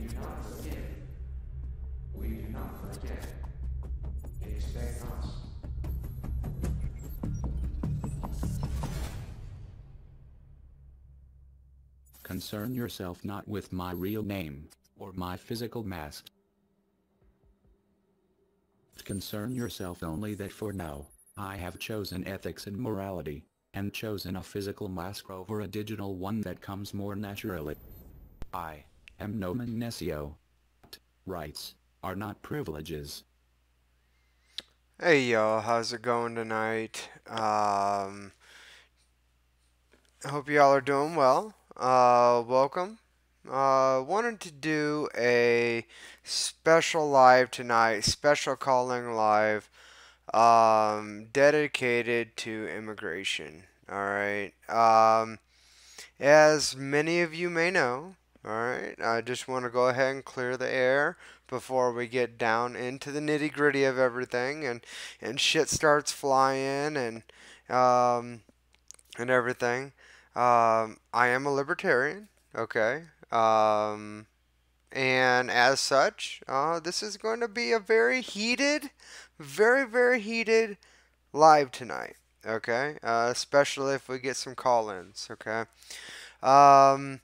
do not forgive. We do not forget. Expect us. Concern yourself not with my real name, or my physical mask. Concern yourself only that for now, I have chosen ethics and morality, and chosen a physical mask over a digital one that comes more naturally. I am nomen nescio. Rights are not privileges. Hey y'all, how's it going tonight? I hope y'all are doing well. Welcome. Wanted to do a special live tonight, special calling live, dedicated to immigration. Alright. As many of you may know, alright, I just want to go ahead and clear the air before we get down into the nitty gritty of everything and shit starts flying um, and everything. I am a libertarian, okay? And as such, this is going to be a very heated, very heated live tonight, okay? Especially if we get some call ins, okay? Um,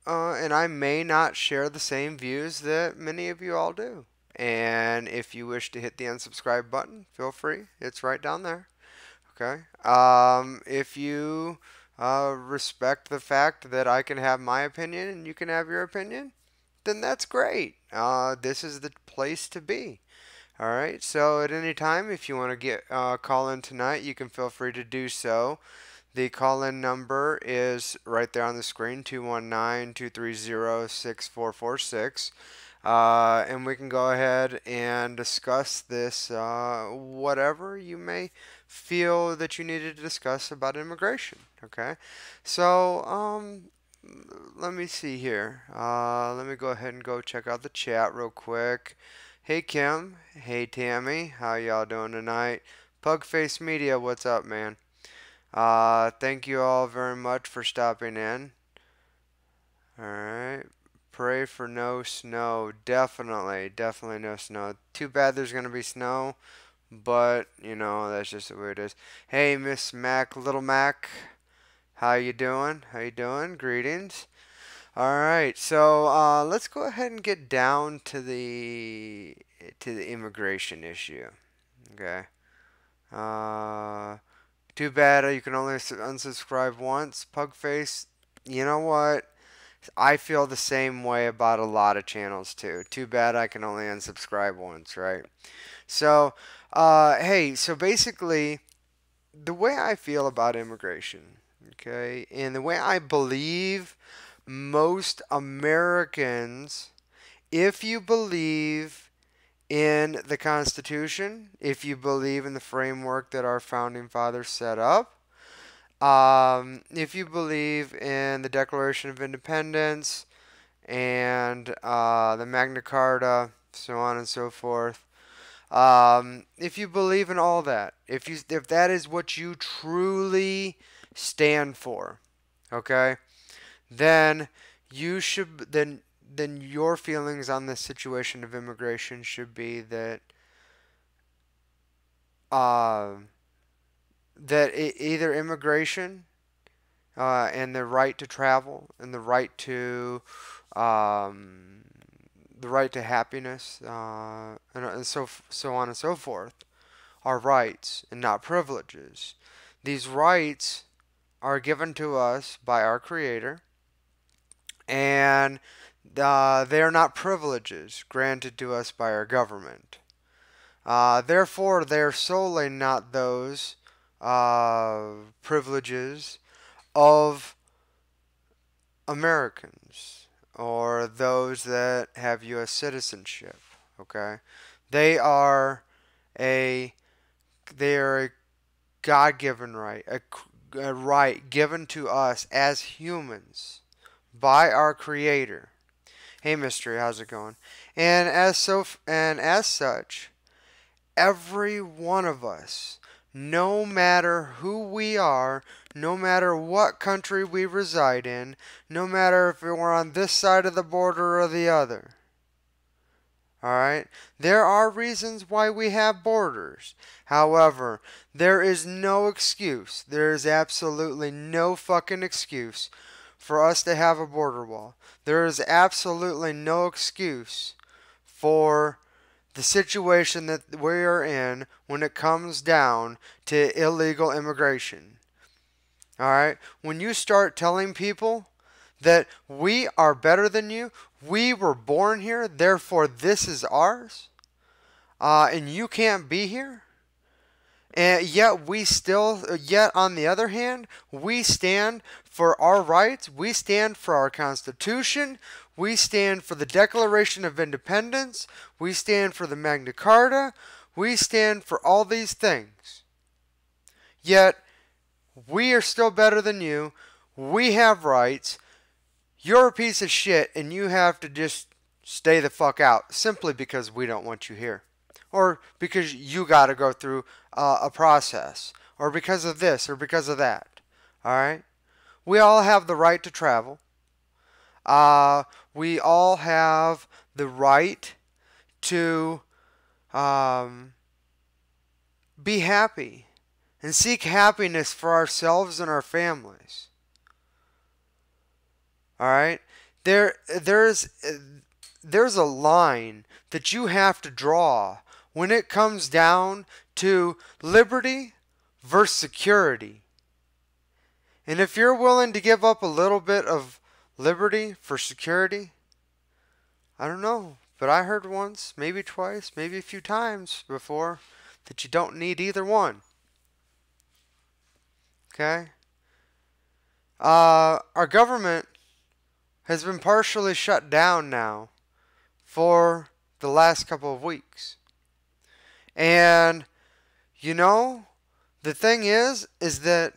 and I may not share the same views that many of you all do. And if you wish to hit the unsubscribe button, feel free. It's right down there. Okay. If you respect the fact that I can have my opinion and you can have your opinion, then that's great. This is the place to be. All right. So at any time, if you want to get call in tonight, you can feel free to do so. The call-in number is right there on the screen, 219-230-6446. And we can go ahead and discuss this, whatever you may feel that you need to discuss about immigration. Okay, so let me see here. Let me go ahead and go check out the chat real quick. Hey Kim, hey Tammy, how y'all doing tonight? Pugface Media, what's up, man? Thank you all very much for stopping in. Alright. Pray for no snow. Definitely no snow. Too bad there's gonna be snow, but you know, that's just the way it is. Hey, Miss Mac, Little Mac, how you doing? How you doing? Greetings. Alright, so let's go ahead and get down to the immigration issue. Okay. Too bad you can only unsubscribe once. Pugface, you know what? I feel the same way about a lot of channels too. Too bad I can only unsubscribe once, right? So, hey, so basically, the way I feel about immigration, okay, and the way I believe most Americans, if you believe in the Constitution, if you believe in the framework that our founding fathers set up, if you believe in the Declaration of Independence and the Magna Carta, so on and so forth, if you believe in all that, if that is what you truly stand for, okay, then you should then your feelings on the situation of immigration should be that uh, either immigration and the right to travel and um, the right to happiness and so on and so forth are rights and not privileges. These rights are given to us by our Creator, and they are not privileges granted to us by our government. Therefore, they are solely not those privileges of Americans or those that have U.S. citizenship. Okay, they are a they are a God-given right, a right given to us as humans by our Creator. Hey, Mystery, how's it going? And as such, every one of us, no matter who we are, no matter what country we reside in, no matter if we're on this side of the border or the other. Alright? There are reasons why we have borders. However, there is no excuse. There is absolutely no fucking excuse for us to have a border wall. There is absolutely no excuse for the situation that we are in when it comes down to illegal immigration. Alright? When you start telling people that we are better than you, we were born here, therefore this is ours, and you can't be here, and yet on the other hand, we stand for our rights, we stand for our Constitution, we stand for the Declaration of Independence, we stand for the Magna Carta, we stand for all these things. Yet, we are still better than you, we have rights, you're a piece of shit and you have to just stay the fuck out simply because we don't want you here. Or because you got to go through a process. Or because of this or because of that. Alright? We all have the right to travel. We all have the right to be happy. And seek happiness for ourselves and our families. Alright? There's a line that you have to draw when it comes down to liberty versus security. And if you're willing to give up a little bit of liberty for security, I don't know, but I heard once, maybe twice, maybe a few times before, that you don't need either one. Okay? Our government has been partially shut down now for the last couple of weeks. And, you know, the thing is that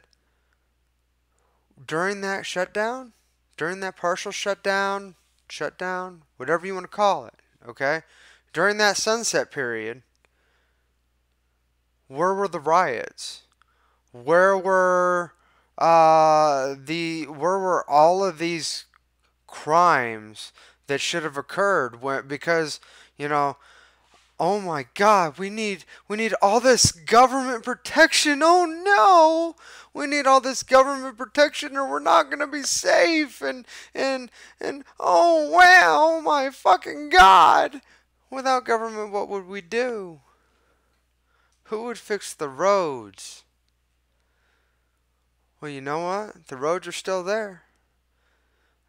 during that shutdown, during that partial shutdown, whatever you want to call it, okay? During that sunset period, where were the riots? Where were all of these crimes that should have occurred because, you know, oh my God, we need all this government protection. Oh no, we need all this government protection or we're not gonna be safe. And oh wow, my fucking God, without government, what would we do? Who would fix the roads? Well, you know what? The roads are still there.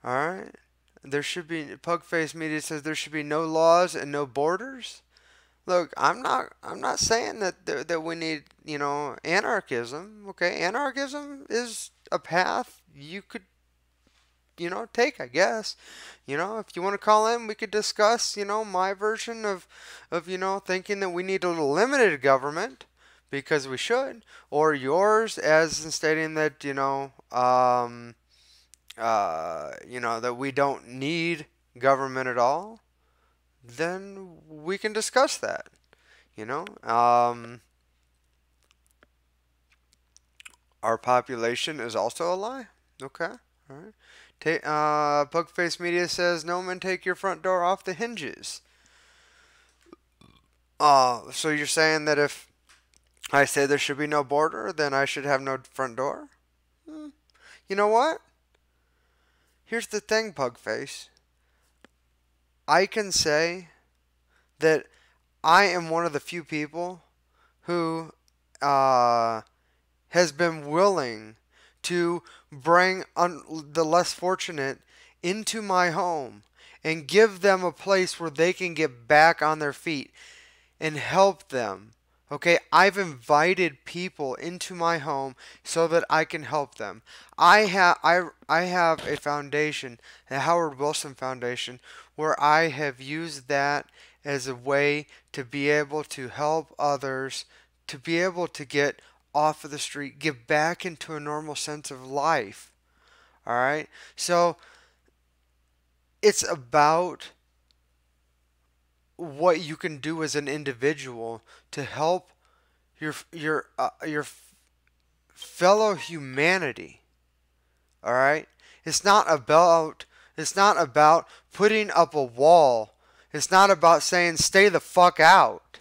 Alright? There should be, Pugface Media says there should be no laws and no borders. Look, I'm not saying that we need, you know, anarchism. Okay, anarchism is a path you could, you know, take, I guess. You know, if you want to call in, we could discuss, you know, my version of you know, thinking that we need a little limited government because we should, or yours as in stating that, you know, that we don't need government at all, then we can discuss that, you know. Our population is also a lie. Okay, all right. Pugface Media says, "No man, take your front door off the hinges." So you're saying that if I say there should be no border, then I should have no front door? You know what? Here's the thing, Pugface. I can say that I am one of the few people who has been willing to bring the less fortunate into my home and give them a place where they can get back on their feet and help them. Okay, I've invited people into my home so that I can help them. I have a foundation, the Howard Wilson Foundation, where I have used that as a way to be able to help others, to be able to get off of the street, get back into a normal sense of life. Alright? So, it's about what you can do as an individual to help your fellow humanity. All right? It's not about putting up a wall. It's not about saying stay the fuck out.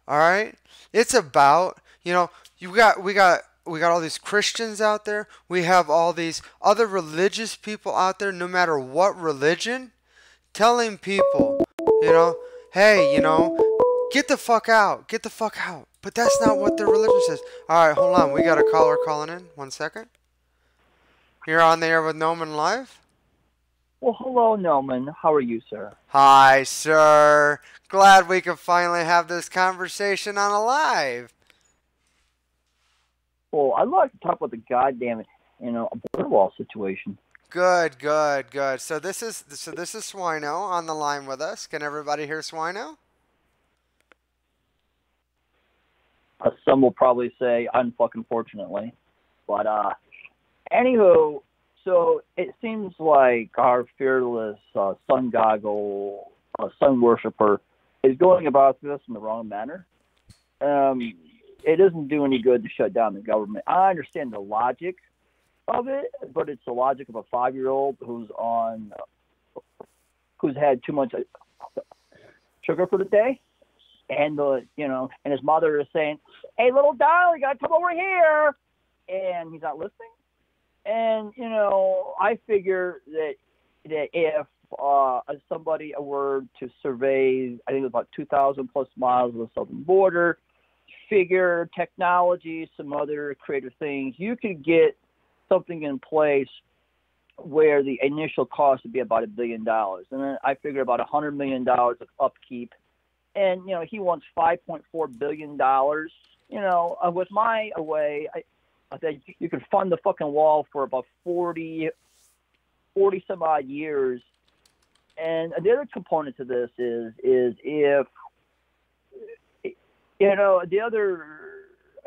All right? It's about, we got all these Christians out there. We have all these other religious people out there, no matter what religion, telling people, hey, get the fuck out. Get the fuck out. But that's not what their religion says. All right, hold on. We got a caller calling in. 1 second. You're on the air with Noman Live. Well, hello, Noman. How are you, sir? Hi, sir. Glad we could finally have this conversation on a live. Well, I'd like to talk about the goddamn, border wall situation. Good. So this is Swino on the line with us. Can everybody hear Swino? Some will probably say unfucking fortunately. But, anywho, so it seems like our fearless sun goggle, sun worshiper is going about this in the wrong manner. It doesn't do any good to shut down the government. I understand the logic of it, but it's the logic of a 5-year-old who's had too much sugar for the day. And and his mother is saying, "Hey, little darling, you gotta come over here," and he's not listening. And I figure that if somebody were to survey, I think it was about 2,000 plus miles of the southern border, figure technology, some other creative things, you could get something in place where the initial cost would be about $1 billion, and then I figure about $100 million of upkeep. And, he wants $5.4 billion. With my way, I think you could fund the fucking wall for about 40 some odd years. And the other component to this is if, the other,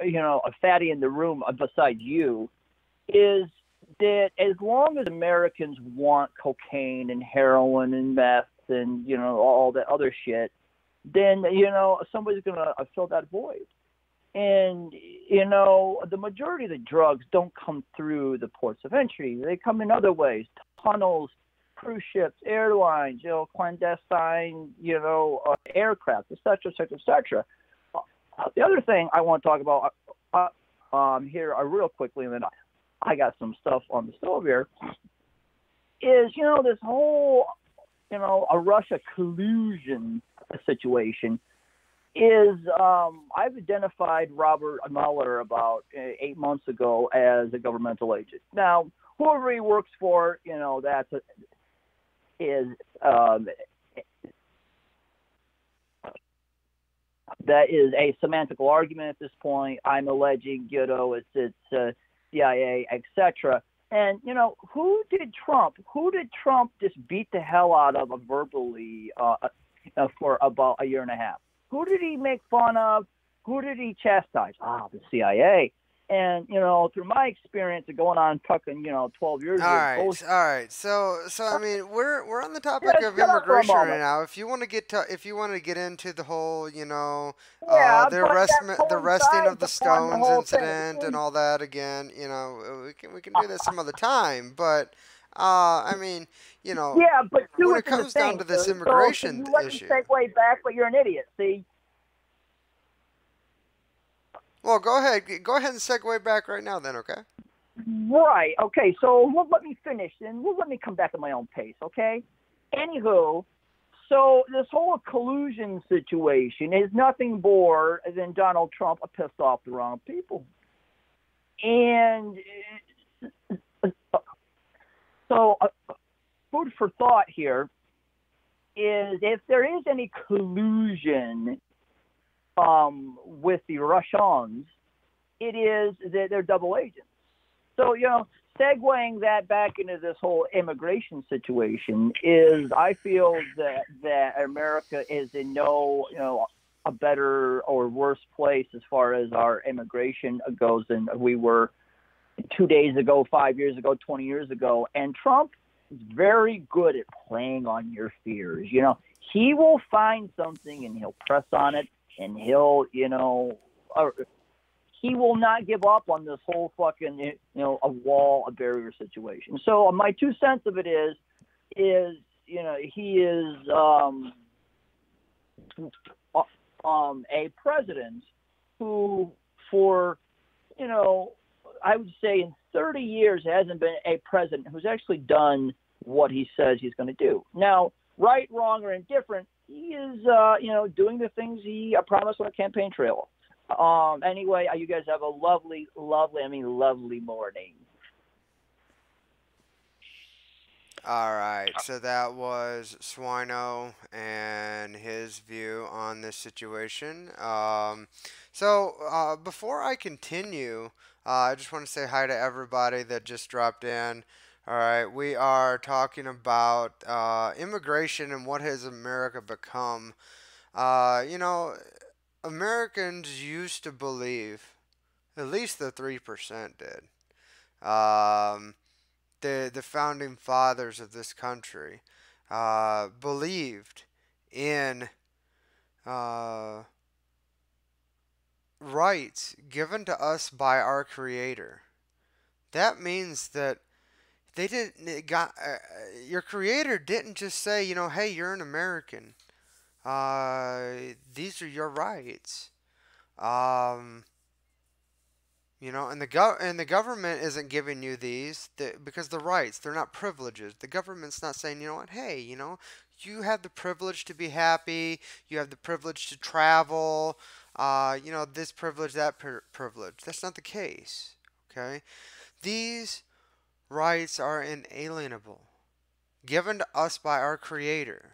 a fatty in the room besides you is that as long as Americans want cocaine and heroin and meth and, all that other shit, then, somebody's going to fill that void. And, the majority of the drugs don't come through the ports of entry. They come in other ways, tunnels, cruise ships, airlines, clandestine, aircraft, et cetera, et cetera, et cetera. The other thing I want to talk about here real quickly, and then I got some stuff on the stove here, is, this whole, a Russia collusion situation is I've identified Robert Mueller about 8 months ago as a governmental agent. Now, whoever he works for, that is a semantical argument at this point. I'm alleging, it's CIA, etc. And who did Trump just beat the hell out of verbally for about a year and a half? Who did he make fun of? Who did he chastise? The CIA. And, through my experience of going on fucking, 12 years ago. All right. So I mean, we're on the topic of immigration right now. If you want to get into the whole, the arresting of the Stones incident and all that again, we can do that some other time. But I mean, but when it comes down to this immigration issue. Let me segue back, but you're an idiot. See. Well, go ahead and segue back right now then, okay? Right, okay, so let me finish, and let me come back at my own pace, okay? Anywho, so this whole collusion situation is nothing more than Donald Trump pissed off the wrong people. And so food for thought here is if there is any collusion with the Russians, it is that they're double agents. So, segueing that back into this whole immigration situation is I feel that America is in no, a better or worse place as far as our immigration goes than we were 2 days ago, 5 years ago, 20 years ago. And Trump is very good at playing on your fears. He will find something and he'll press on it. and he'll, he will not give up on this whole fucking, a wall, a barrier situation. So my 2 cents of it is, he is a president who, for, I would say in 30 years hasn't been a president who's actually done what he says he's going to do. Now, right, wrong, or indifferent, he is, doing the things he promised on the campaign trail. Anyway, you guys have a lovely morning. All right, so that was Swino and his view on this situation. So before I continue, I just want to say hi to everybody that just dropped in. All right, we are talking about immigration and what has America become. Americans used to believe, at least the 3% did, the founding fathers of this country believed in rights given to us by our Creator. That means that they didn't your Creator didn't just say, hey, you're an American. These are your rights. And the government isn't giving you these because the rights, they're not privileges. The government's not saying, hey, you have the privilege to be happy. You have the privilege to travel. This privilege, that privilege. That's not the case. Okay, these rights are inalienable, given to us by our Creator.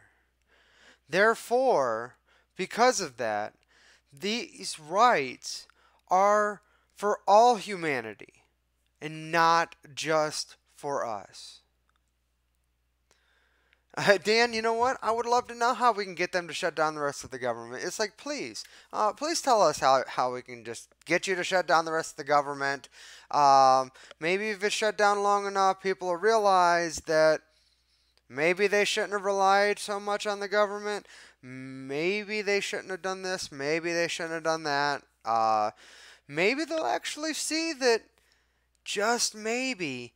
Therefore, because of that, these rights are for all humanity and not just for us. Dan, you know what? I would love to know how we can get them to shut down the rest of the government. It's like, please tell us how we can just get you to shut down the rest of the government. Maybe if it's shut down long enough, people will realize that maybe they shouldn't have relied so much on the government. Maybe they shouldn't have done this. Maybe they shouldn't have done that. Maybe they'll actually see that just maybe,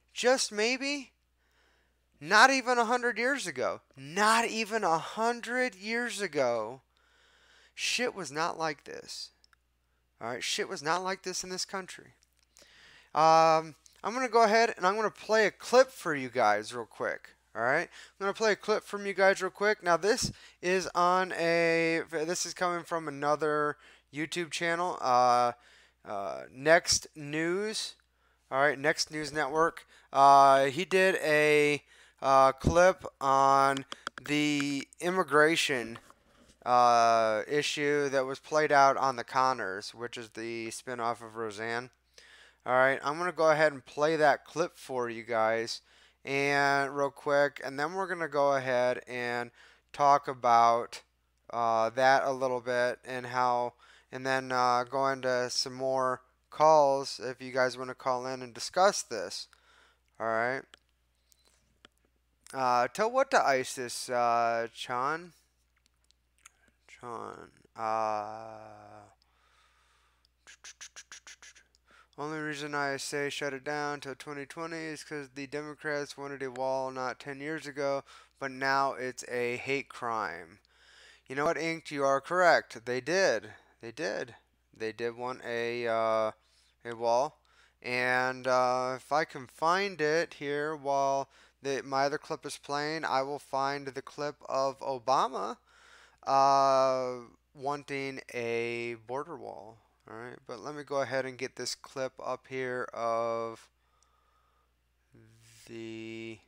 not even 100 years ago, shit was not like this. All right, shit was not like this in this country. I'm going to go ahead and I'm going to play a clip for you guys real quick. All right, I'm going to play a clip from you guys real quick. Now, this is coming from another YouTube channel, Next News. All right, Next News Network. He did a clip on the immigration issue that was played out on The Conners, which is the spinoff of Roseanne. All right, I'm going to go ahead and play that clip for you guys and real quick, and then we're going to go ahead and talk about that a little bit and then go into some more calls if you guys want to call in and discuss this. All right. Tell what to ISIS, Chan. Only reason I say shut it down till 2020 is because the Democrats wanted a wall not 10 years ago, but now it's a hate crime. You know what, Inked? You are correct. They did. They did want a wall. And if I can find it here while my other clip is playing, I will find the clip of Obama wanting a border wall. All right, but let me go ahead and get this clip up here of the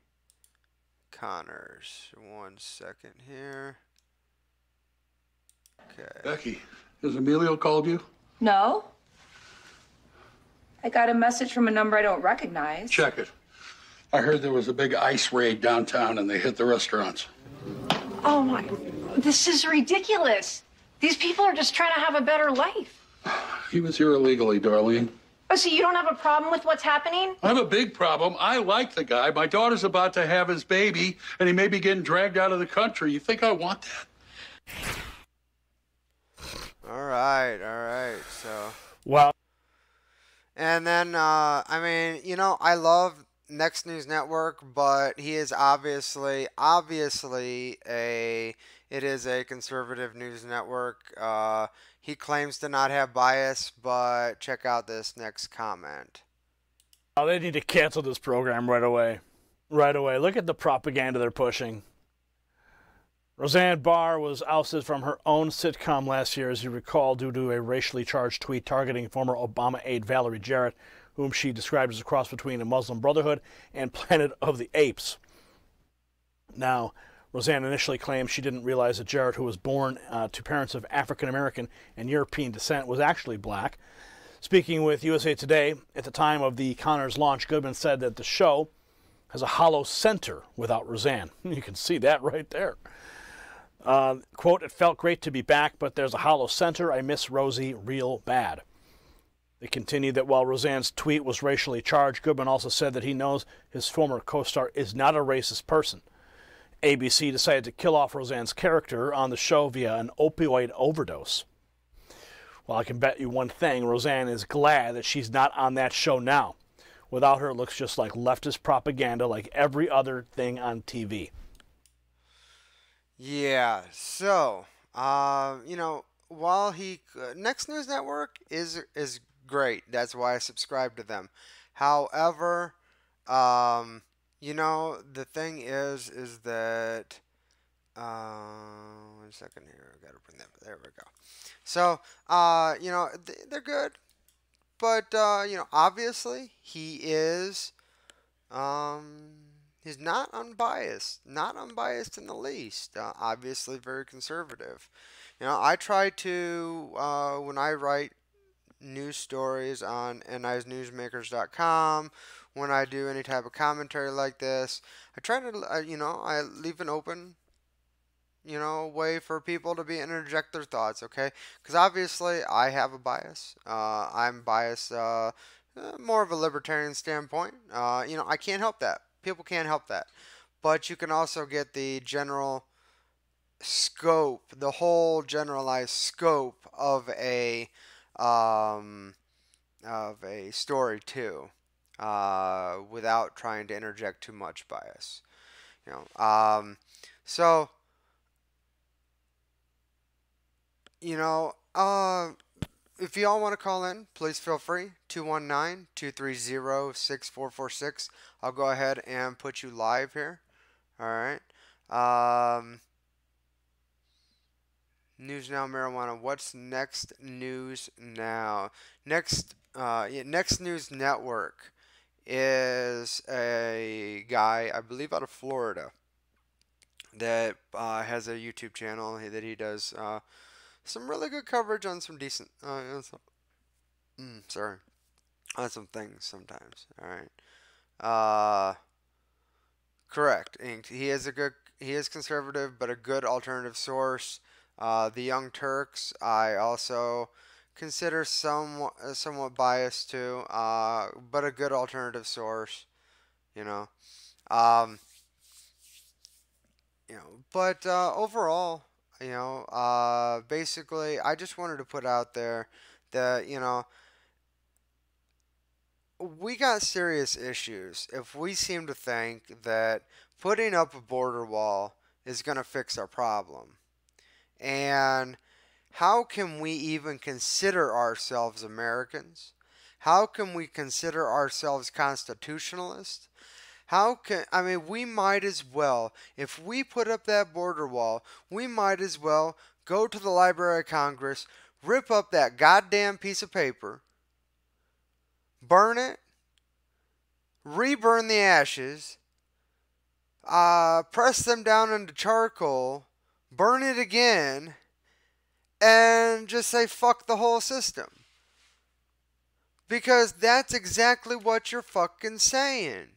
Conners. 1 second here. Okay. Becky, has Emilio called you? No. I got a message from a number I don't recognize. Check it. I heard there was a big ICE raid downtown and they hit the restaurants. Oh my, this is ridiculous. These people are just trying to have a better life. He was here illegally, Darlene. Oh, so you don't have a problem with what's happening? I have a big problem. I like the guy. My daughter's about to have his baby, and he may be getting dragged out of the country. You think I want that? All right, all right. So, Well, and then I mean, you know, I love Next News Network, but he is obviously a it is a conservative news network. He claims to not have bias, but check out this next comment. they need to cancel this program right away. Right away. Look at the propaganda they're pushing. Roseanne Barr was ousted from her own sitcom last year, as you recall, due to a racially charged tweet targeting former Obama aide Valerie Jarrett, whom she described as a cross between a Muslim Brotherhood and Planet of the Apes. Now, Roseanne initially claimed she didn't realize that Jarrett, who was born to parents of African American and European descent, was actually black. Speaking with USA Today at the time of the Connors launch, Goodman said that the show has a hollow center without Roseanne. You can see that right there. Quote, "It felt great to be back, but there's a hollow center. I miss Rosie real bad." They continued that while Roseanne's tweet was racially charged, Goodman also said that he knows his former co-star is not a racist person. ABC decided to kill off Roseanne's character on the show via an opioid overdose. Well, I can bet you one thing, Roseanne is glad that she's not on that show now. Without her, it looks just like leftist propaganda like every other thing on TV. Yeah, so you know, while Next News Network is great. That's why I subscribe to them. However, you know, the thing is that 1 second here. I gotta bring that. There we go. So you know, they're good, but you know, obviously he is he's not unbiased, not unbiased in the least. Obviously, very conservative. You know, I try to when I write news stories on nisnewsmakers.com, when I do any type of commentary like this, I try to you know, I leave an open, you know, way for people to be interject their thoughts. Okay, because obviously I have a bias. I'm biased. More of a libertarian standpoint. You know, I can't help that. People can't help that. But you can also get the general scope, the whole generalized scope of a story too, without trying to interject too much bias. You know, so you know, if y'all want to call in, please feel free. 219-230-6446. I'll go ahead and put you live here. All right. News Now Marijuana. What's Next News Now? Next News Network is a guy, I believe, out of Florida that has a YouTube channel that he does some really good coverage on some decent sorry, on some things sometimes. All right. Correct. And he is conservative, but a good alternative source. The Young Turks, I also consider somewhat biased too, but a good alternative source. You know. You know, but overall, you know, basically, I just wanted to put out there that, you know, we got serious issues if we seem to think that putting up a border wall is going to fix our problem. And how can we even consider ourselves Americans? How can we consider ourselves constitutionalists? I mean, we might as well, if we put up that border wall, we might as well go to the Library of Congress, rip up that goddamn piece of paper, burn it, reburn the ashes, press them down into charcoal, burn it again, and just say fuck the whole system. Because that's exactly what you're fucking saying.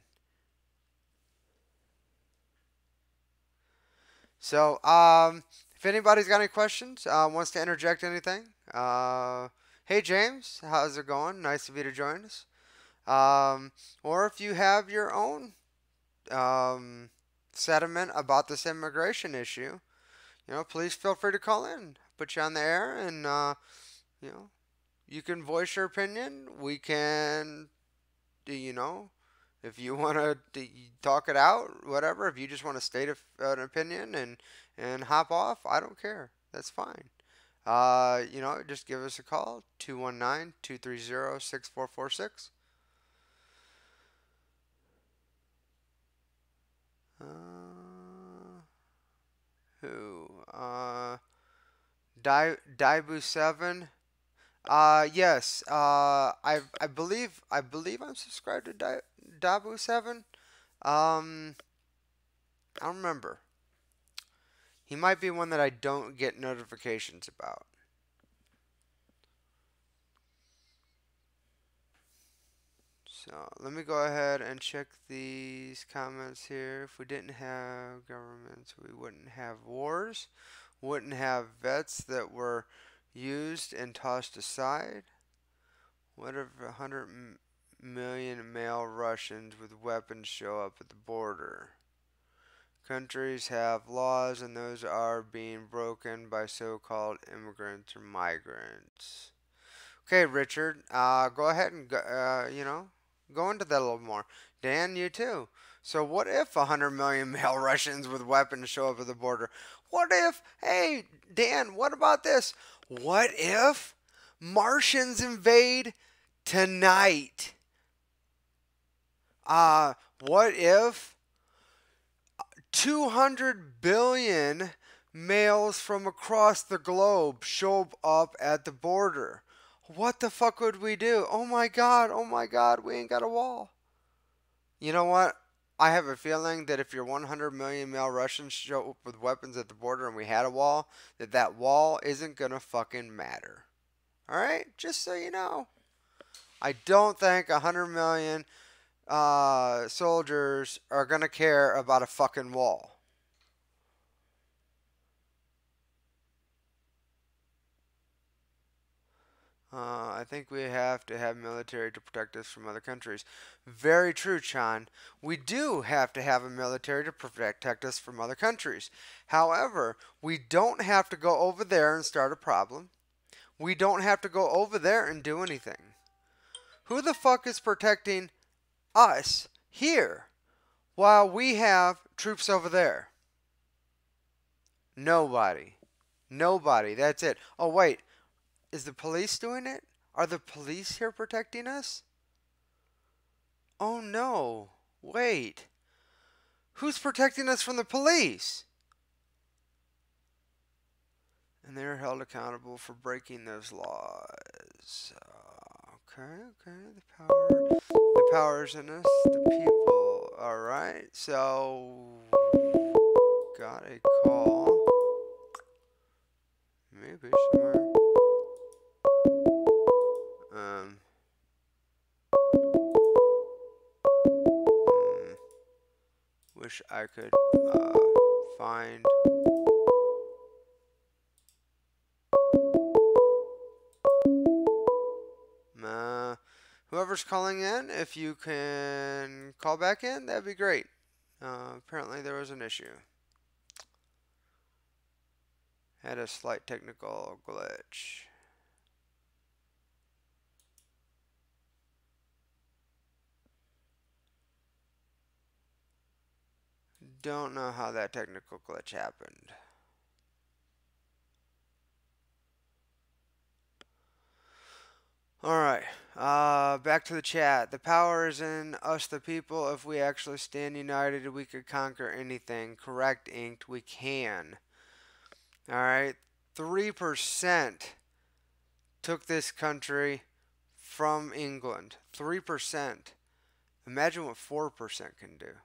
So, if anybody's got any questions, wants to interject anything, hey James, how's it going? Nice of you to join us. Or if you have your own sentiment about this immigration issue, you know, please feel free to call in. put you on the air, and you know, you can voice your opinion. We can, you know, if you want to talk it out, whatever. If you just want to state an opinion and hop off, I don't care. That's fine. You know, just give us a call, 219-230-6446. Who? Daibu 7. Yes. I believe I'm subscribed to Dabu 7. I don't remember. He might be one that I don't get notifications about. So let me go ahead and check these comments here. If we didn't have governments, we wouldn't have wars, wouldn't have vets that were used and tossed aside. What if 100 million male Russians with weapons show up at the border? Countries have laws, and those are being broken by so-called immigrants or migrants. Okay, Richard, go ahead and you know, go into that a little more. Dan, you too. So what if 100 million male Russians with weapons show up at the border? What if, hey, Dan, what about this? What if Martians invade tonight? What if 200 billion males from across the globe show up at the border? What the fuck would we do? Oh my god, we ain't got a wall. You know what? I have a feeling that if your 100 million male Russians show up with weapons at the border and we had a wall, that wall isn't gonna fucking matter. Alright? Just so you know. I don't think 100 million soldiers are gonna care about a fucking wall. I think we have to have military to protect us from other countries. Very true, Chan. We do have to have a military to protect us from other countries. However, we don't have to go over there and start a problem. We don't have to go over there and do anything. Who the fuck is protecting us here while we have troops over there? Nobody. Nobody. That's it. Oh, wait. Is the police doing it? Are the police here protecting us? Oh no. Wait. Who's protecting us from the police? And they're held accountable for breaking those laws. Okay. The power's in us, the people. Alright, so got a call. Maybe somewhere. Wish I could find whoever's calling in. If you can call back in, that'd be great. Apparently there was an issue. Had a slight technical glitch. Don't know how that technical glitch happened. Alright, back to the chat. The power is in us, the people. If we actually stand united, we could conquer anything. Correct, Inked. We can. Alright, 3% took this country from England. 3%. Imagine what 4% can do.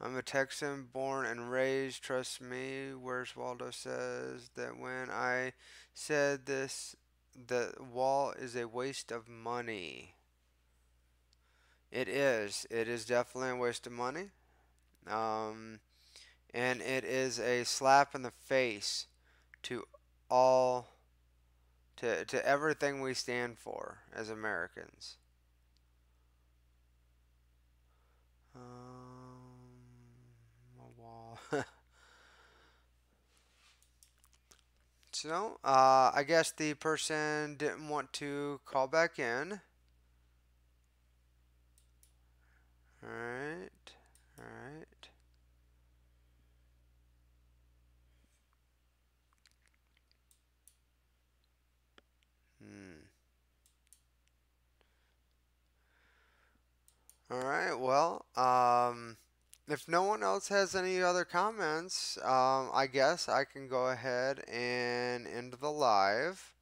I'm a Texan, born and raised. Trust me. Where's Waldo says that when I said this, the wall is a waste of money. It is. It is definitely a waste of money. And it is a slap in the face to all, to everything we stand for as Americans. So, I guess the person didn't want to call back in. Alright. Alright. Alright, well, if no one else has any other comments, I guess I can go ahead and end the live.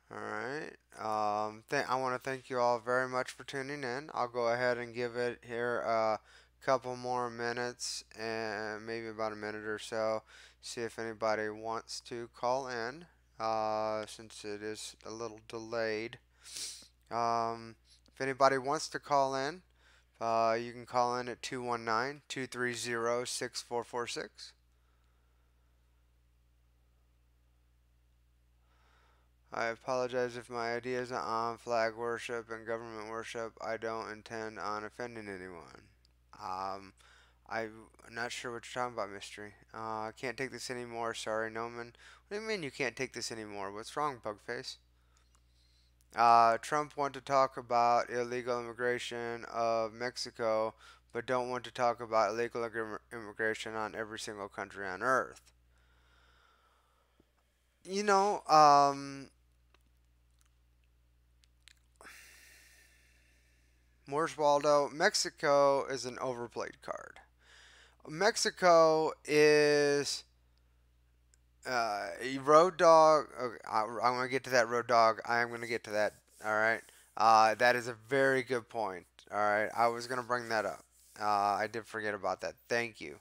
Alright, I want to thank you all very much for tuning in. I'll go ahead and give it here a couple more minutes, and maybe about a minute or so, see if anybody wants to call in, since it is a little delayed. If anybody wants to call in, you can call in at 219-230-6446. I apologize if my ideas are on flag worship and government worship. I don't intend on offending anyone. I'm not sure what you're talking about, Mystery. I can't take this anymore. Sorry, Noman. What do you mean you can't take this anymore? What's wrong, Bugface? Trump want to talk about illegal immigration of Mexico, but don't want to talk about illegal immigration on every single country on earth. You know, Morris Waldo, Mexico is an overplayed card. Mexico is Road Dog. Okay, I'm going to get to that, Road Dog. I am going to get to that. All right. That is a very good point. All right. I was going to bring that up. I did forget about that. Thank you.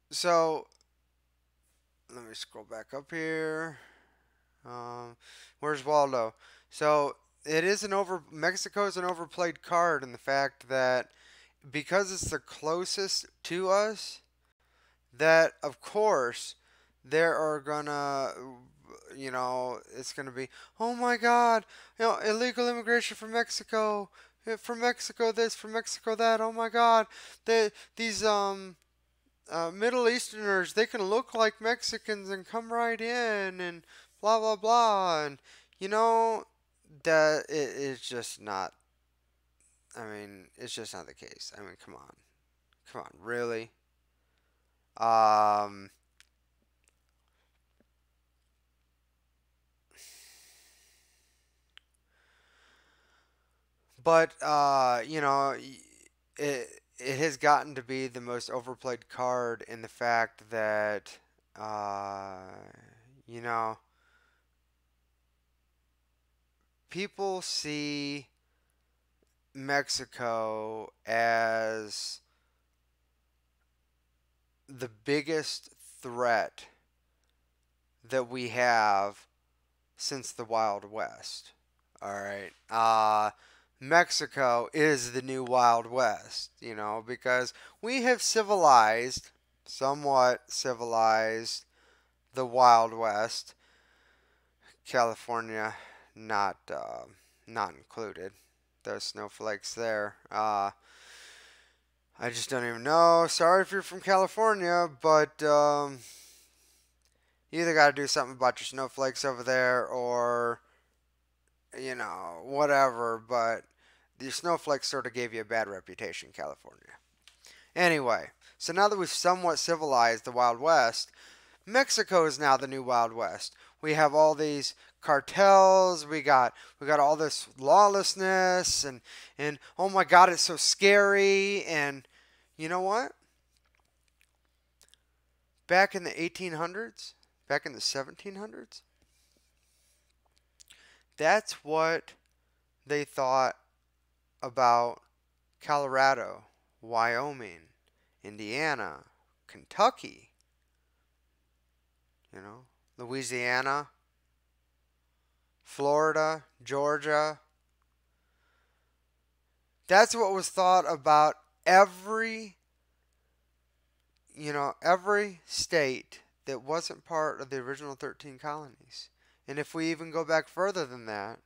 So let me scroll back up here. Where's Waldo? So it is Mexico is an overplayed card in the fact that because it's the closest to us, that of course there are gonna, it's gonna be, oh my God, illegal immigration from Mexico, from Mexico this, from Mexico that, oh my God, these Middle Easterners, they can look like Mexicans and come right in and blah blah blah, and that it's just not. I mean, it's just not the case. I mean, come on, really. But it has gotten to be the most overplayed card in the fact that people see Mexico as the biggest threat that we have since the Wild West. All right. Mexico is the new Wild West, because we have somewhat civilized the Wild West. California not included. Those snowflakes there. I just don't even know. Sorry if you're from California, but you either got to do something about your snowflakes over there or, whatever. But the snowflakes sort of gave you a bad reputation in California. Anyway, so now that we've somewhat civilized the Wild West, Mexico is now the new Wild West. We have all these cartels, we got all this lawlessness, and oh my God, it's so scary. And you know what? Back in the 1800s, back in the 1700s, that's what they thought about Colorado, Wyoming, Indiana, Kentucky, Louisiana, Florida, Georgia. That's what was thought about every state that wasn't part of the original 13 colonies. And if we even go back further than that,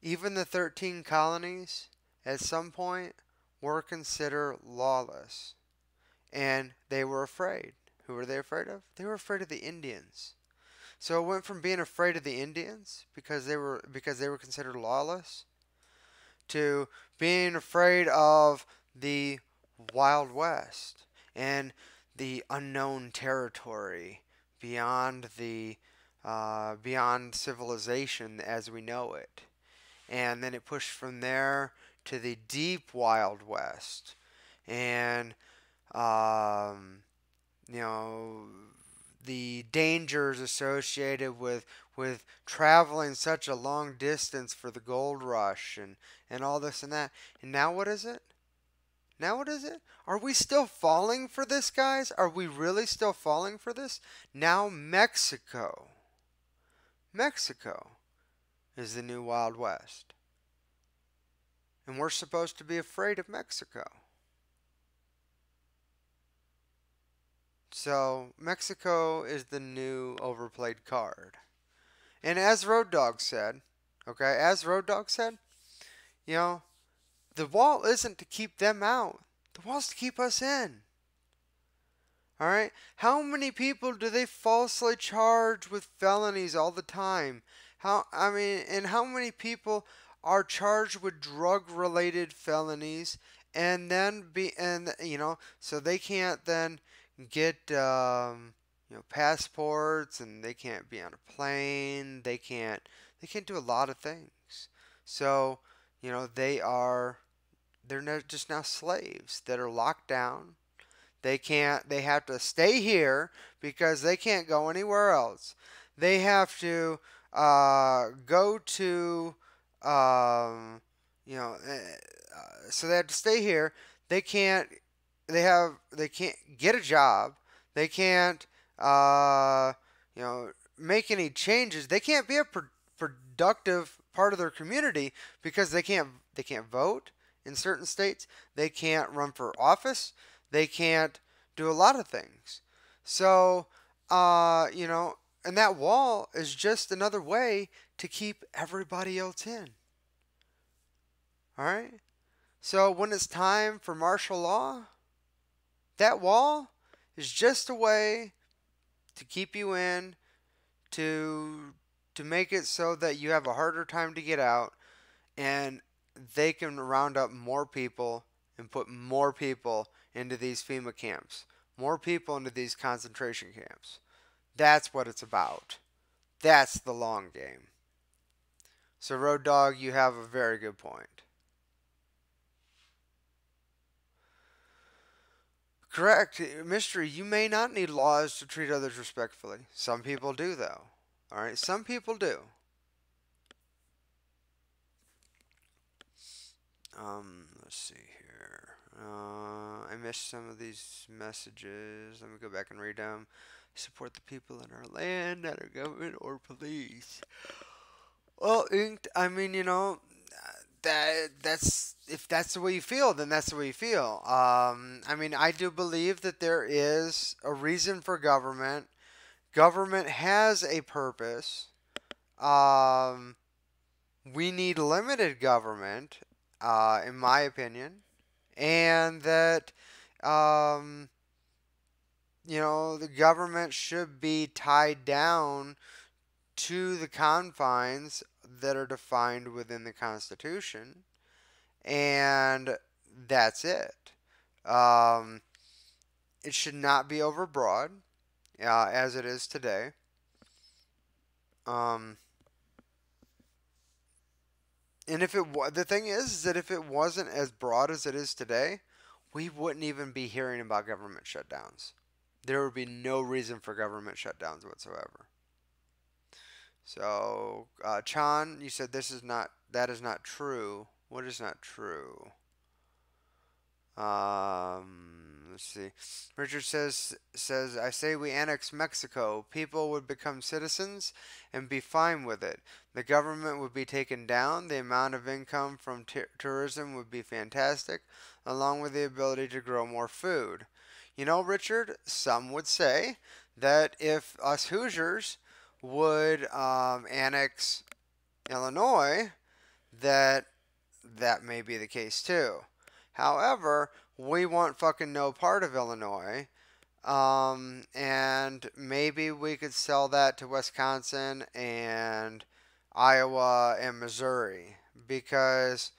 even the 13 colonies at some point were considered lawless, and they were afraid. Who were they afraid of? They were afraid of the Indians. So it went from being afraid of the Indians because they were considered lawless to being afraid of the Wild West and the unknown territory beyond beyond civilization as we know it. And then it pushed from there to the deep Wild West, and you know, the dangers associated with traveling such a long distance for the gold rush and all this and that. And now what is it? Now what is it? Are we still falling for this, guys? Are we really still falling for this? Now Mexico. Mexico is the new Wild West. And we're supposed to be afraid of Mexico. So Mexico is the new overplayed card. And as Road Dogg said, you know, the wall isn't to keep them out. The wall's to keep us in. Alright? How many people do they falsely charge with felonies all the time? And how many people are charged with drug-related felonies and then so they can't then get passports, and they can't be on a plane. They can't do a lot of things. So they're just now slaves that are locked down. They have to stay here because they can't go anywhere else. They have to go to so they have to stay here. They can't get a job. They can't make any changes. They can't be a productive part of their community because they can't vote in certain states. They can't run for office. They can't do a lot of things. So and that wall is just another way to keep everybody else in. All right? So when it's time for martial law, that wall is just a way to keep you in, to make it so that you have a harder time to get out, and they can round up more people and put more people into these FEMA camps, more people into these concentration camps. That's what it's about. That's the long game. So Road Dogg, you have a very good point. Correct. Mystery, you may not need laws to treat others respectfully. Some people do, though. Alright, some people do. Let's see here. I missed some of these messages. Let me go back and read them. Support the people in our land, not our government or police. Well, I mean, that's if that's the way you feel, then that's the way you feel. I mean, I do believe that there is a reason for government. Government has a purpose. We need limited government, in my opinion, and that the government should be tied down to the confines that are defined within the Constitution, and that's it. It should not be overbroad, as it is today. And the thing is that if it wasn't as broad as it is today, we wouldn't even be hearing about government shutdowns. There would be no reason for government shutdowns whatsoever. So, Chan, you said that is not true. What is not true? Let's see. Richard says, I say we annex Mexico. People would become citizens and be fine with it. The government would be taken down. The amount of income from tourism would be fantastic, along with the ability to grow more food. Richard, some would say that if us Hoosiers would annex Illinois, that may be the case too. However, we want fucking no part of Illinois. And maybe we could sell that to Wisconsin and Iowa and Missouri because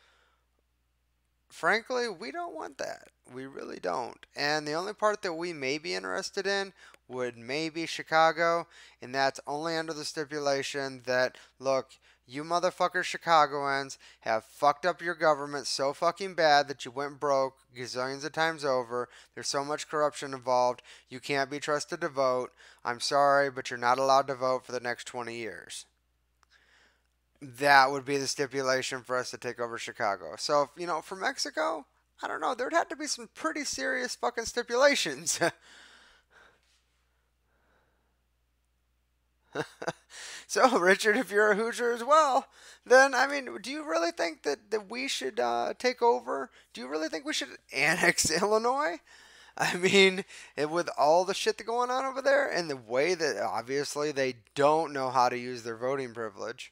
frankly, we don't want that. We really don't. And the only part that we may be interested in would maybe Chicago, and that's only under the stipulation that, look, you motherfuckers Chicagoans have fucked up your government so fucking bad that you went broke gazillions of times over. There's so much corruption involved. You can't be trusted to vote. I'm sorry, but you're not allowed to vote for the next 20 years. That would be the stipulation for us to take over Chicago. So, for Mexico, I don't know. There'd have to be some pretty serious fucking stipulations. So, Richard, if you're a Hoosier as well, then, I mean, do you really think that we should take over? Do you really think we should annex Illinois? I mean, with all the shit that's going on over there and the way that obviously they don't know how to use their voting privilege.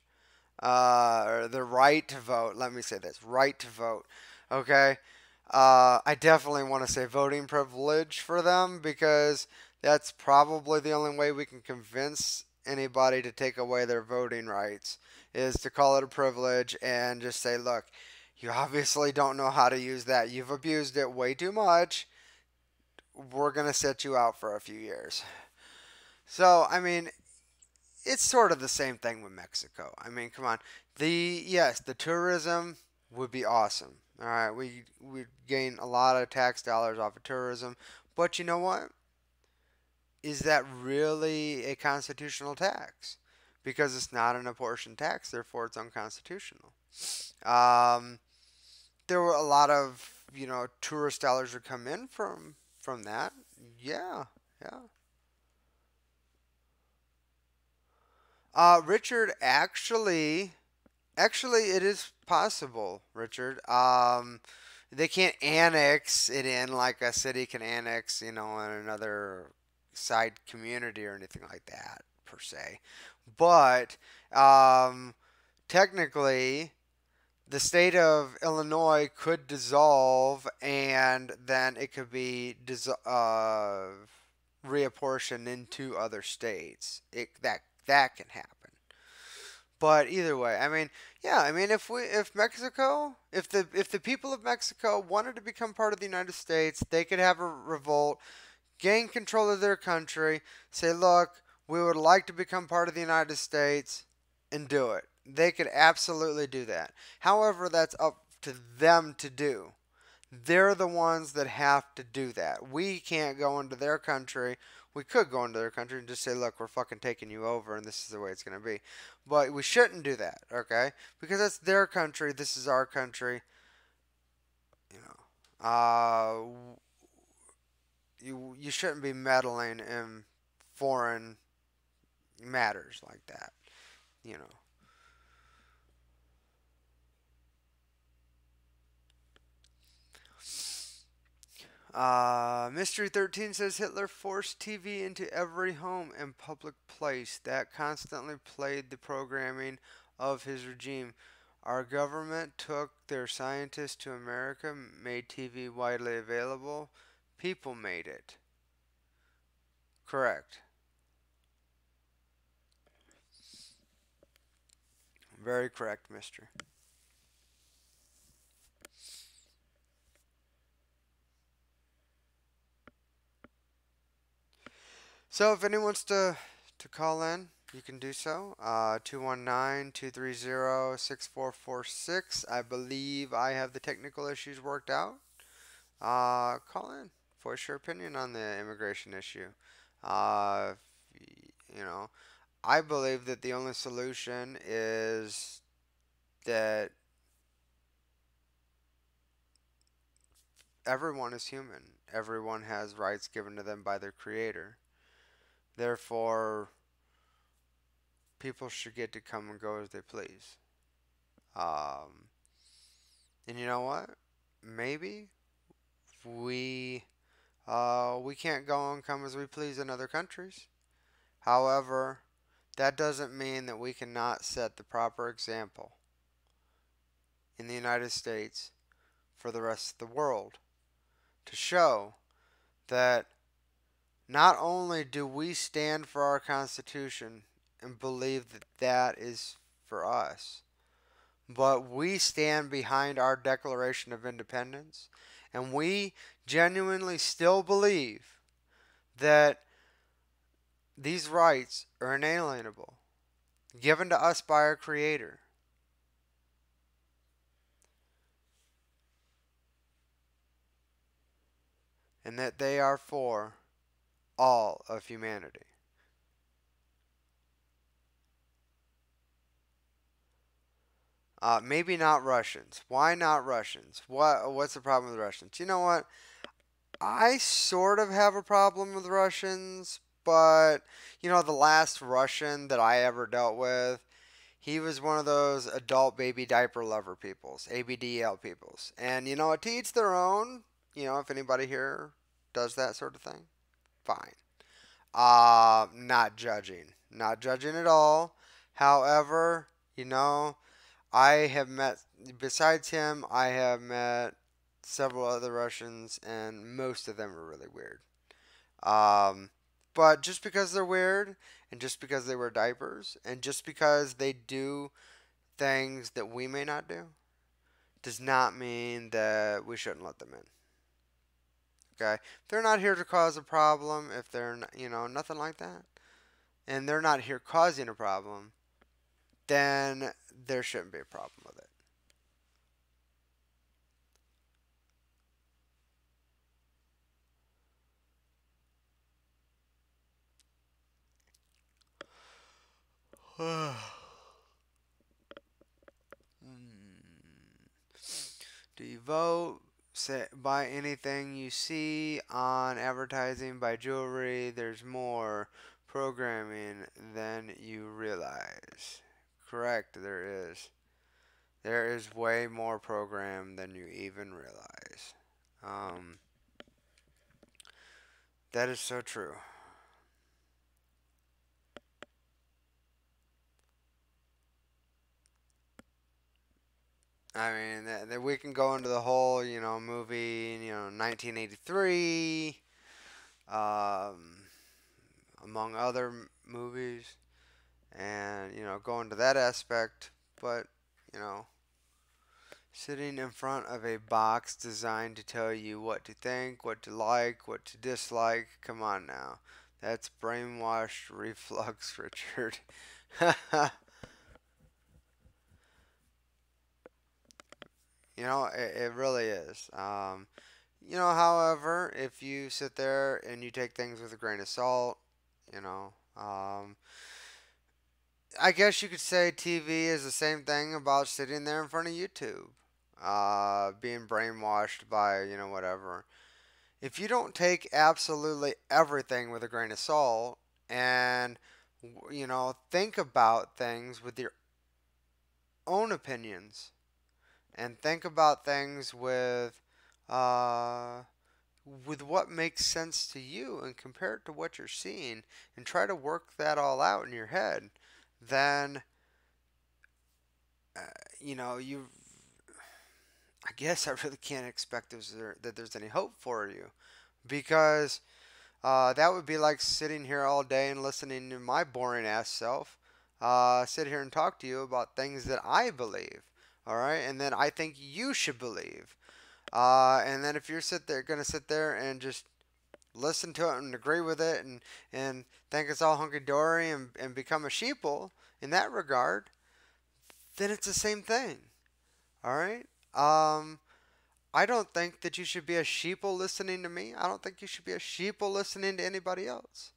Or the right to vote. Let me say this: right to vote. Okay. I definitely want to say voting privilege for them because that's probably the only way we can convince anybody to take away their voting rights is to call it a privilege and just say, look, you obviously don't know how to use that. You've abused it way too much. We're going to set you out for a few years. So, I mean, it's sort of the same thing with Mexico. I mean, come on. The tourism would be awesome. All right, we gain a lot of tax dollars off of tourism, but you know what? Is that really a constitutional tax? Because it's not an apportioned tax, therefore it's unconstitutional. There were a lot of tourist dollars that come in from that. Yeah. Richard, actually, it is possible, Richard. They can't annex it in like a city can annex, in another side community or anything like that, per se. But, technically, the state of Illinois could dissolve and then it could be reapportioned into other states. That can happen. But either way, I mean, yeah, I mean, if the people of Mexico wanted to become part of the United States, they could have a revolt, gain control of their country, say, look, we would like to become part of the United States, and do it. They could absolutely do that. However, that's up to them to do. They're the ones that have to do that. We can't go into their country. We could go into their country and just say, look, we're fucking taking you over and this is the way it's going to be. But we shouldn't do that, okay? Because that's their country. This is our country. You shouldn't be meddling in foreign matters like that, Mystery 13 says Hitler forced TV into every home and public place that constantly played the programming of his regime. Our government took their scientists to America, made TV widely available. People made it. Correct. Very correct, mister. So if anyone wants to call in, you can do so. 219-230-6446. I believe I have the technical issues worked out. Call in. Voice your opinion on the immigration issue. I believe that the only solution is that everyone is human. Everyone has rights given to them by their creator. Therefore, people should get to come and go as they please. And you know what? Maybe we can't go and come as we please in other countries. However, that doesn't mean that we cannot set the proper example in the United States for the rest of the world, to show that not only do we stand for our Constitution and believe that that is for us, but we stand behind our Declaration of Independence, and we genuinely still believe that these rights are inalienable, given to us by our Creator. And that they are for all of humanity. Maybe not Russians. Why not Russians? What's the problem with Russians? You know what? I sort of have a problem with Russians, but the last Russian that I ever dealt with, he was one of those adult baby diaper lover peoples, ABDL peoples. And to each their own. If anybody here does that sort of thing, fine. Not judging. Not judging at all. However, I have met, besides him, I have met several other Russians, and most of them are really weird. But just because they're weird, and just because they wear diapers, and just because they do things that we may not do, does not mean that we shouldn't let them in. Okay? If they're not here to cause a problem, if they're, nothing like that, and they're not here causing a problem, then there shouldn't be a problem with it. Do you vote? Buy anything you see on advertising, buy jewelry. There's more programming than you realize. Correct, there is. There is way more program than you even realize. That is so true. I mean, that we can go into the whole, movie, 1983, among other movies, and, go into that aspect, but, sitting in front of a box designed to tell you what to think, what to like, what to dislike, come on now. That's brainwashed reflux, Richard. It really is. However, if you sit there and you take things with a grain of salt, I guess you could say TV is the same thing about sitting there in front of YouTube, being brainwashed by, whatever. If you don't take absolutely everything with a grain of salt and, think about things with your own opinions, and think about things with what makes sense to you and compare it to what you're seeing and try to work that all out in your head, then you I guess I really can't expect that there's any hope for you, because that would be like sitting here all day and listening to my boring ass self sit here and talk to you about things that I believe. All right, and then I think you should believe. And then if you're gonna sit there and just listen to it and agree with it and think it's all hunky dory and become a sheeple in that regard, then it's the same thing. All right. I don't think that you should be a sheeple listening to me. I don't think you should be a sheeple listening to anybody else.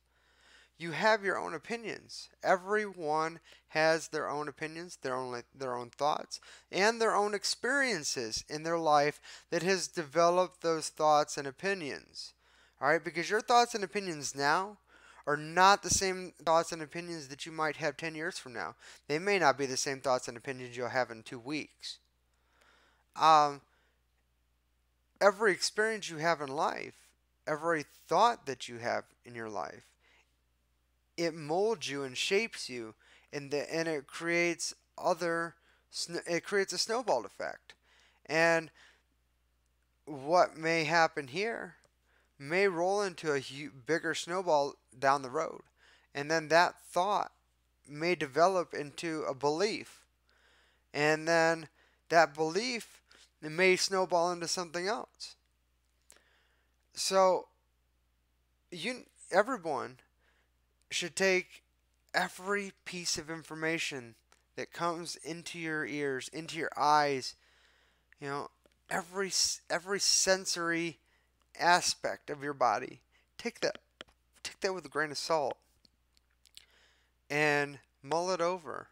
You have your own opinions. Everyone has their own opinions, their own thoughts, and their own experiences in their life that has developed those thoughts and opinions. All right, because your thoughts and opinions now are not the same thoughts and opinions that you might have 10 years from now. They may not be the same thoughts and opinions you'll have in 2 weeks. Every experience you have in life, every thought that you have in your life, it molds you and shapes you, and it creates a snowball effect. And what may happen here may roll into a bigger snowball down the road. And then that thought may develop into a belief. And then that belief may snowball into something else. So everyone should take every piece of information that comes into your ears, into your eyes, every sensory aspect of your body. Take that with a grain of salt and mull it over.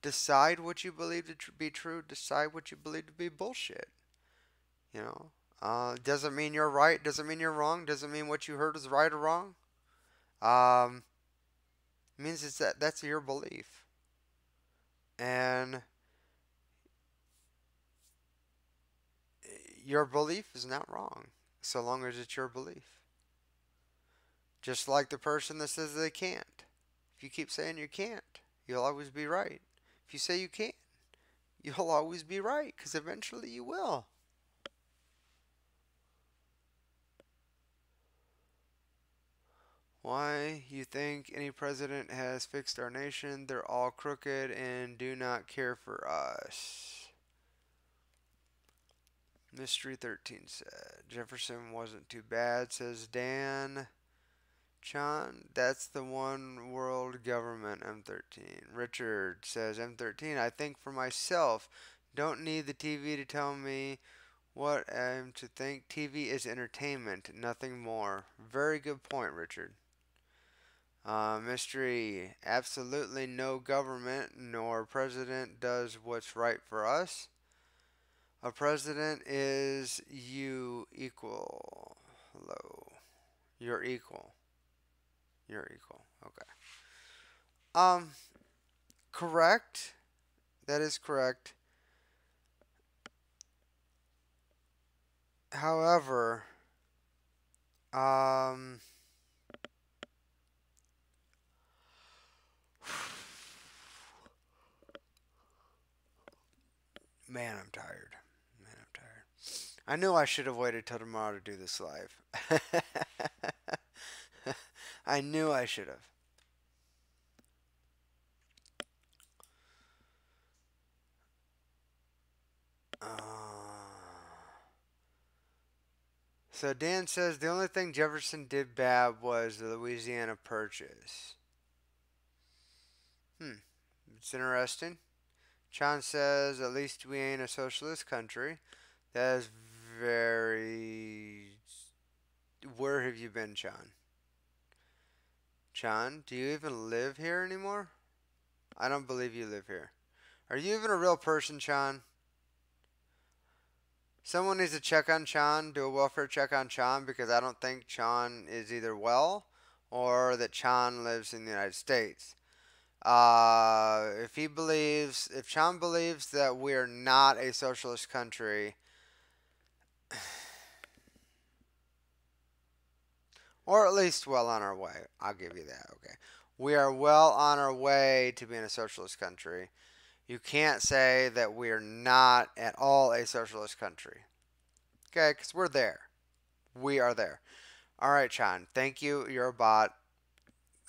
Decide what you believe to be true. Decide what you believe to be bullshit. Doesn't mean you're right. Doesn't mean you're wrong. Doesn't mean what you heard is right or wrong. Means that's your belief. And your belief is not wrong, so long as it's your belief. Just like the person that says they can't. If you keep saying you can't, you'll always be right. If you say you can, you'll always be right, because eventually you will. Why you think any president has fixed our nation? They're all crooked and do not care for us. Mystery 13 said Jefferson wasn't too bad, says Dan. Chan, that's the one world government, M13. Richard says M13, I think for myself, don't need the TV to tell me what I'm to think. TV is entertainment, nothing more. Very good point, Richard. Mystery, absolutely no government nor president does what's right for us. A president is you equal. Hello. You're equal. You're equal. Okay. Correct. That is correct. However, man, I'm tired. I knew I should have waited till tomorrow to do this live. I knew I should have. So Dan says the only thing Jefferson did bad was the Louisiana Purchase. It's interesting. Chan says at least we ain't a socialist country. That is very... Where have you been, Chan? Chan, do you even live here anymore? I don't believe you live here. Are you even a real person, Chan? Someone needs to check on Chan, do a welfare check on Chan, because I don't think Chan is either well or that Chan lives in the United States. If Chan believes that we're not a socialist country, or at least well on our way, I'll give you that, okay. We are well on our way to being a socialist country. You can't say that we're not at all a socialist country. Okay, because we're there. We are there. Alright, Chan. Thank you. You're a bot.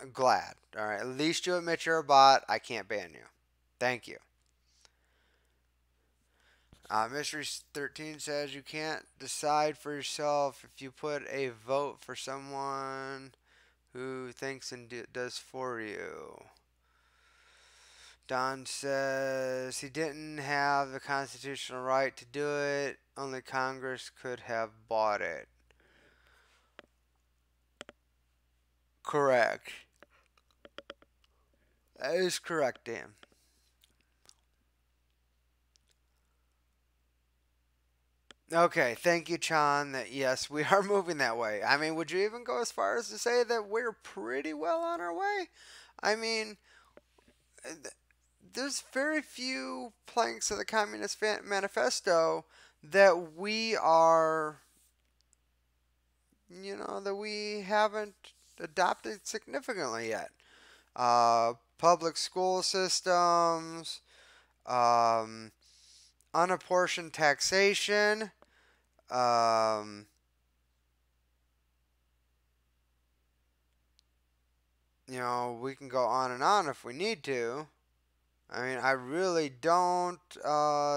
I'm glad. Alright, at least you admit you're a bot. I can't ban you. Thank you. Mystery 13 says you can't decide for yourself if you put a vote for someone who thinks and does for you. Don says he didn't have the constitutional right to do it. Only Congress could have bought it. Correct. That is correct, Dan. Okay, thank you, Chan. That yes, we are moving that way. I mean, would you even go as far as to say that we're pretty well on our way? I mean, there's very few planks of the Communist Manifesto that we are, that we haven't adopted significantly yet. Public school systems, unapportioned taxation, we can go on and on if we need to. I mean, I really don't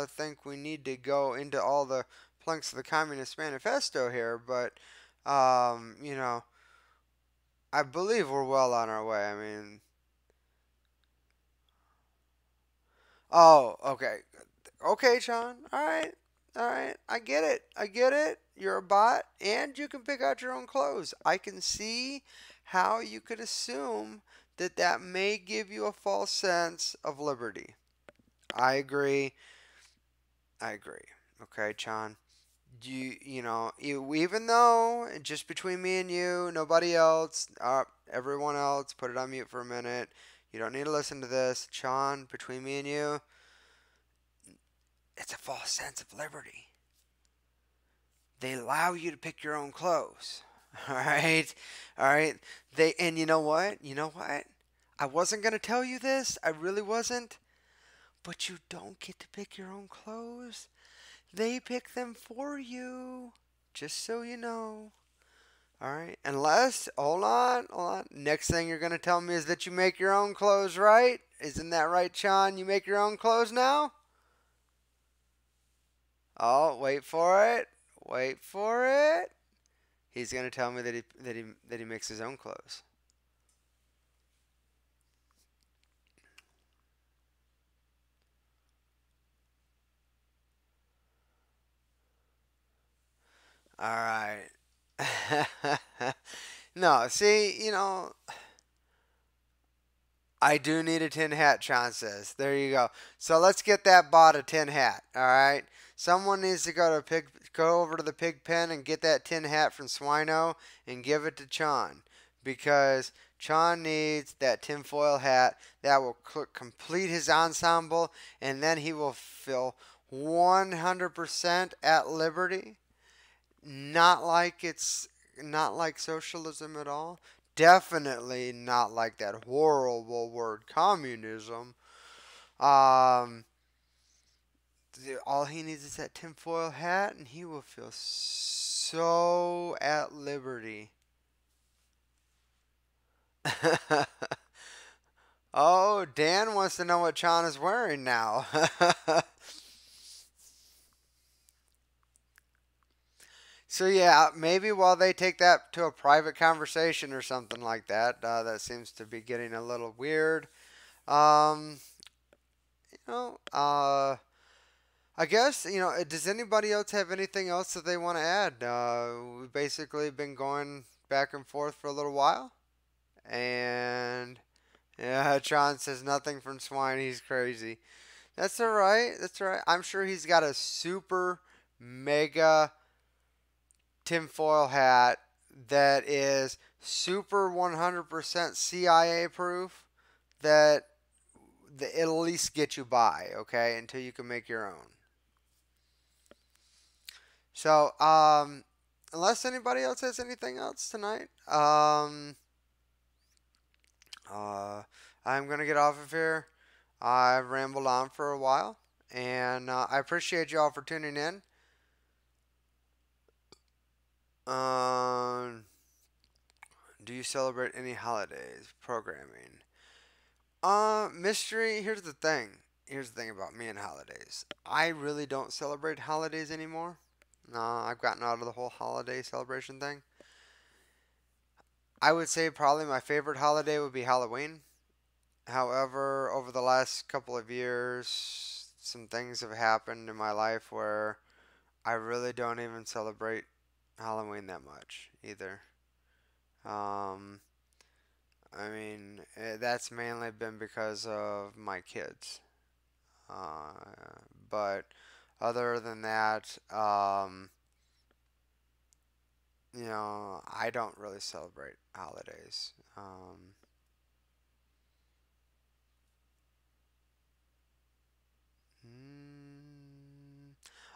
think we need to go into all the planks of the Communist Manifesto here, but, I believe we're well on our way. I mean, oh, okay. Okay, Sean. All right. All right. I get it. I get it. You're a bot and you can pick out your own clothes. I can see how you could assume that that may give you a false sense of liberty. I agree. I agree. Okay, Sean. Even though just between me and you, nobody else, everyone else, put it on mute for a minute. You don't need to listen to this. Sean, between me and you, it's a false sense of liberty. They allow you to pick your own clothes. All right? All right? And you know what? You know what? I wasn't going to tell you this. I really wasn't. But you don't get to pick your own clothes. They pick them for you. Just so you know. All right? Unless, hold on. Next thing you're going to tell me is that you make your own clothes, right? Isn't that right, Sean? You make your own clothes now? Oh, wait for it. Wait for it. He's going to tell me that he makes his own clothes. All right. No, see, I do need a tin hat, Sean says. There you go. So let's get that bot a tin hat, all right? Someone needs to go over to the pig pen and get that tin hat from Swino and give it to Chon, because Chon needs that tinfoil hat that will complete his ensemble, and then he will feel 100% at liberty. Not like socialism at all. Definitely not like that horrible word communism. All he needs is that tinfoil hat, and he will feel so at liberty. Oh, Dan wants to know what Chon is wearing now. So yeah, maybe while they take that to a private conversation or something like that, that seems to be getting a little weird. Um, I guess, does anybody else have anything else that they want to add? We've basically been going back and forth for a little while. And, yeah, Tron says nothing from Swine. He's crazy. That's all right. That's all right. I'm sure he's got a super mega tinfoil hat that is super 100% CIA proof that it'll at least get you by, okay, until you can make your own. So, unless anybody else has anything else tonight, I'm going to get off of here. I've rambled on for a while, and I appreciate you all for tuning in. Do you celebrate any holidays? Programming. Mystery, here's the thing. Here's the thing about me and holidays. I really don't celebrate holidays anymore. I've gotten out of the whole holiday celebration thing. I would say probably my favorite holiday would be Halloween. However, over the last couple of years, some things have happened in my life where I really don't even celebrate Halloween that much either. I mean, that's mainly been because of my kids. But other than that, I don't really celebrate holidays.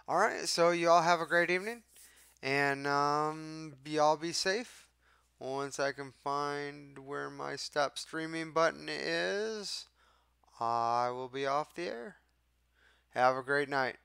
All right, so you all have a great evening, and y'all be safe. Once I can find where my stop streaming button is, I will be off the air. Have a great night.